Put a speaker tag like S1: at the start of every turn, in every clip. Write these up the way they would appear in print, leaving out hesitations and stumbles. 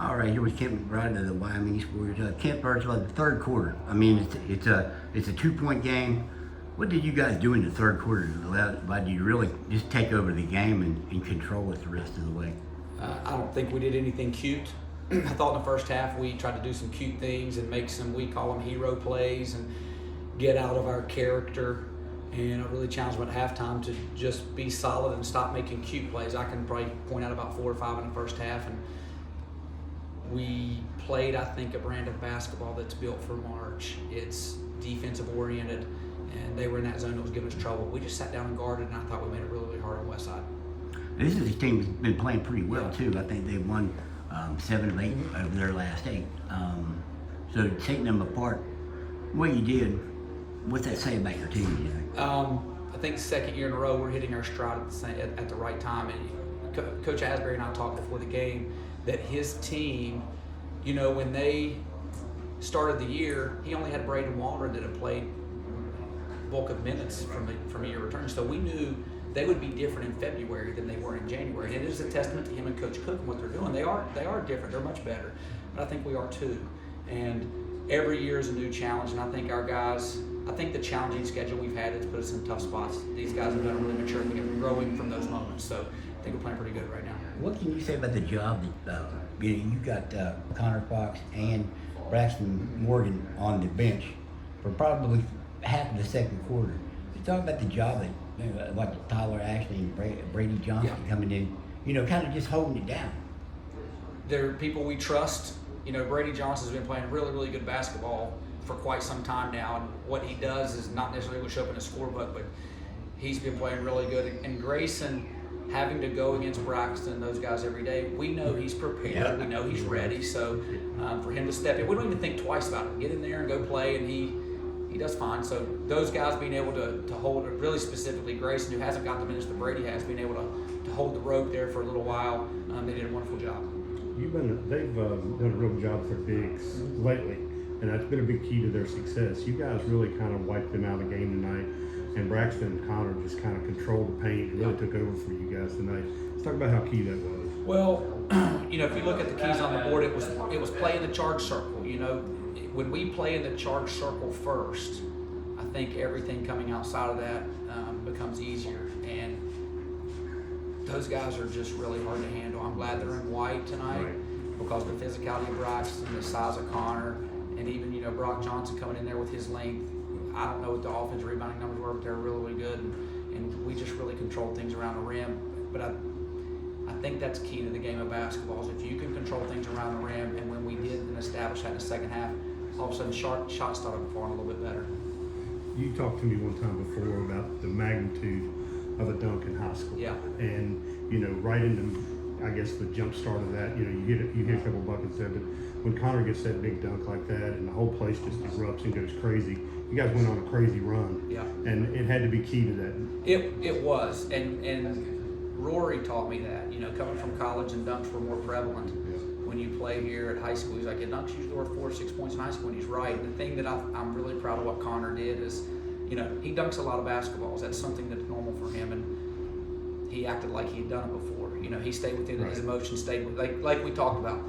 S1: All right, here was Kent McBride of the Wyoming East. Kent, first of all, the third quarter. I mean, it's a 2 point game. What did you guys do in the third quarter? Why did you really just take over the game and control it the rest of the way?
S2: I don't think we did anything cute. I thought in the first half we tried to do some cute things and make some, we call them hero plays, and get out of our character. And I really challenged them at halftime to just be solid and stop making cute plays. I can probably point out about 4 or 5 in the first half, and we played, I think, a brand of basketball that's built for March. It's defensive oriented, and they were in that zone that was giving us trouble. We just sat down and guarded, and I thought we made it really, really hard on Westside.
S1: This is a team that's been playing pretty well too. I think they've won 7 of 8 of their last 8. So taking them apart, what you did, what's that say about your team? You think?
S2: I think second year in a row we're hitting our stride at the right time. And Coach Asbury and I talked before the game that his team, you know, when they started the year, he only had Braden Walter that had played bulk of minutes from a year return. So we knew they would be different in February than they were in January. And it is a testament to him and Coach Cook and what they're doing. They are different. They're much better. But I think we are too. And every year is a new challenge. And I think our guys, I think the challenging schedule we've had has put us in tough spots. These guys have done a really mature thing of growing from those moments. So I think we're playing pretty good right now.
S1: What can you say about the job that you got Connor Fox and Braxton Morgan on the bench for probably half of the second quarter? You talk about the job that like Tyler Ashley and Brady Johnson coming in, you know, kind of just holding it down.
S2: They're people we trust. You know, Brady Johnson's been playing really, really good basketball for quite some time now, and what he does is not necessarily going to show up in a scorebook, but he's been playing really good. And Grayson, having to go against Braxton and those guys every day, we know he's prepared. Yeah. We know he's ready. So for him to step in, we don't even think twice about it. Get in there and go play, and he does fine. So those guys being able to hold it, really specifically Grayson, who hasn't got the minutes that Brady has, being able to hold the rope there for a little while, they did a wonderful job.
S3: They've done a real job for bigs lately, and that's been a big key to their success. You guys really kind of wiped them out of the game tonight, and Braxton and Connor just kind of controlled the paint and really took over for you guys tonight. Let's talk about how key that was.
S2: Well, you know, if you look at the keys on the board, it was play in the charge circle. You know, when we play in the charge circle first, I think everything coming outside of that becomes easier. And those guys are just really hard to handle. I'm glad they're in white tonight because the physicality of Braxton, the size of Connor, and even, you know, Brock Johnson coming in there with his length. I don't know what the offensive rebounding numbers were, but they're really, really good. And we just really controlled things around the rim. But I think that's key to the game of basketball is if you can control things around the rim, and when we did and established that in the second half, all of a sudden shots started falling a little bit better.
S3: You talked to me one time before about the magnitude of a dunk in high school.
S2: Yeah.
S3: And, you know, right into, I guess, the jump start of that, you know, you hit a couple buckets there, but when Connor gets that big dunk like that and the whole place just erupts and goes crazy, you guys went on a crazy run.
S2: Yeah.
S3: And it had to be key to that.
S2: It was. And Rory taught me that, you know, coming from college and dunks were more prevalent. When you play here at high school, he's like, yeah, dunks usually were 4 or 6 points in high school, and he's right. And the thing that I'm really proud of what Connor did is, you know, he dunks a lot of basketballs. That's something that's normal for him, and he acted like he had done it before. You know, he stayed within his emotions, stayed with, like we talked about.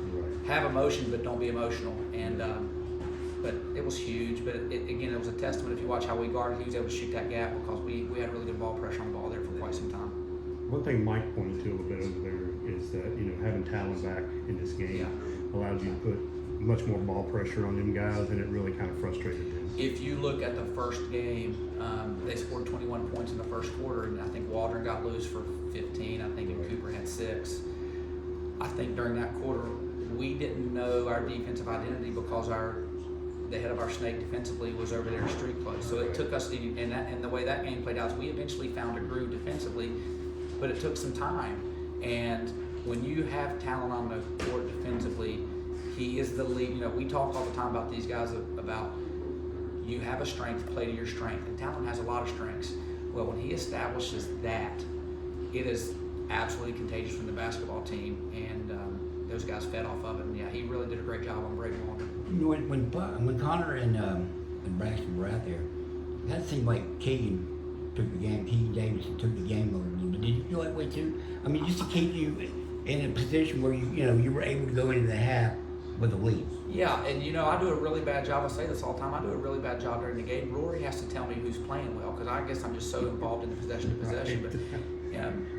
S2: Have emotion, but don't be emotional. And but it was huge. But again, it was a testament. If you watch how we guarded, he was able to shoot that gap because we had really good ball pressure on the ball there for quite some time.
S3: One thing Mike pointed to a little bit over there is that, you know, having Talon back in this game allowed you to put much more ball pressure on them guys, and it really kind of frustrated them.
S2: If you look at the first game, they scored 21 points in the first quarter, and I think Waldron got loose for 15. I think and Cooper had 6. I think during that quarter, we didn't know our defensive identity because the head of our snake defensively was over there in street clothes. So it took us, and the way that game played out is we eventually found a groove defensively, but it took some time. And when you have talent on the court defensively, he is the lead. You know, we talk all the time about these guys about you have a strength, play to your strength. And Talon has a lot of strengths. Well, when he establishes that, it is absolutely contagious from the basketball team, and those guys fed off of it. And yeah, he really did a great job on Brady Walter.
S1: When Connor and Braxton were out there, that seemed like Keegan took the game. Keegan Davidson took the game over a little bit. Did you feel that way too? I mean, just to keep you in a position where you were able to go into the half with a lead.
S2: Yeah, and I do a really bad job. I say this all the time. I do a really bad job during the game. Rory has to tell me who's playing well because I guess I'm just so involved in the possession to possession. But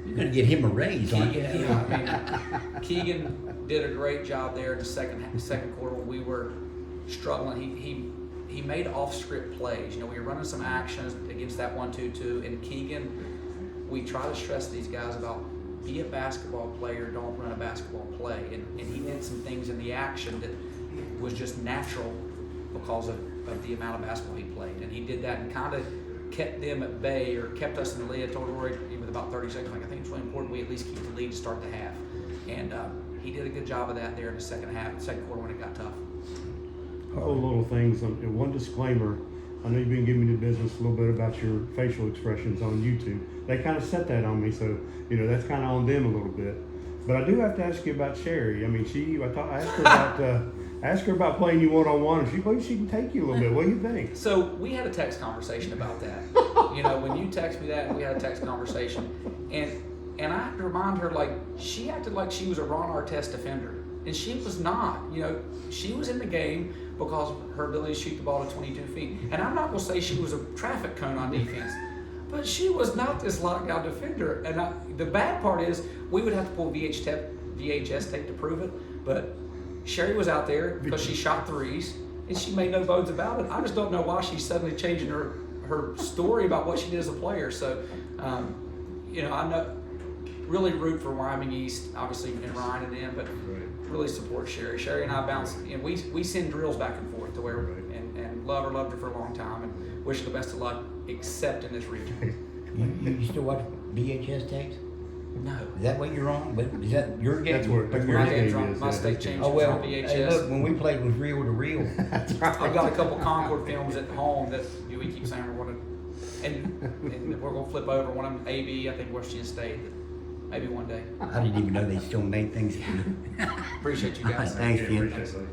S1: You're gonna get him a raise, aren't you?
S2: yeah, I mean, Keegan did a great job there in the second quarter when we were struggling. He made off-script plays. We were running some actions against that 1-2-2, and Keegan, we try to stress these guys about be a basketball player, don't run a basketball play. And he did some things in the action that was just natural because of the amount of basketball he played. And he did that and kind of kept them at bay or kept us in the lead. I told Rory with about 30 seconds, I think it's really important we at least keep the lead to start the half. And he did a good job of that there in the second quarter when it got tough.
S3: Couple little things. One disclaimer. I know you've been giving me the business a little bit about your facial expressions on YouTube. They kind of set that on me, so that's kind of on them a little bit. But I do have to ask you about Sherry. I mean, I asked her about playing you one-on-one, and she believes she can take you a little bit. What do you think?
S2: So we had a text conversation about that. When you text me that, we had a text conversation, and I had to remind her, like, she acted like she was a Ron Artest defender, and she was not. She was in the game because of her ability to shoot the ball to 22 feet. And I'm not going to say she was a traffic cone on defense, but she was not this lockdown defender. And the bad part is we would have to pull VHS tape to prove it, but Sherry was out there because she shot threes, and she made no bones about it. I just don't know why she's suddenly changing her story about what she did as a player. So, I know really root for Wyoming East, obviously, and Ryan and them, but really support Sherry. Sherry and I bounce, and we send drills back and forth to where, and loved her for a long time, and wish her the best of luck, except in this region.
S1: You still watch VHS tapes?
S2: No.
S1: Is that what you're on? But is that your game?
S3: That's where
S2: My
S3: his
S2: game's
S3: game
S2: on,
S3: is.
S2: my state championship's
S1: Oh well,
S2: on VHS.
S1: hey, look, when we played with reel to reel.
S2: I've got a couple Concord films at home that we keep saying we're going to, and we're going to flip over. One of them, AB, I think Washington State, maybe one day.
S1: I didn't even know they still made things.
S2: Appreciate you guys.
S1: Thanks, Ken.
S3: Appreciate it.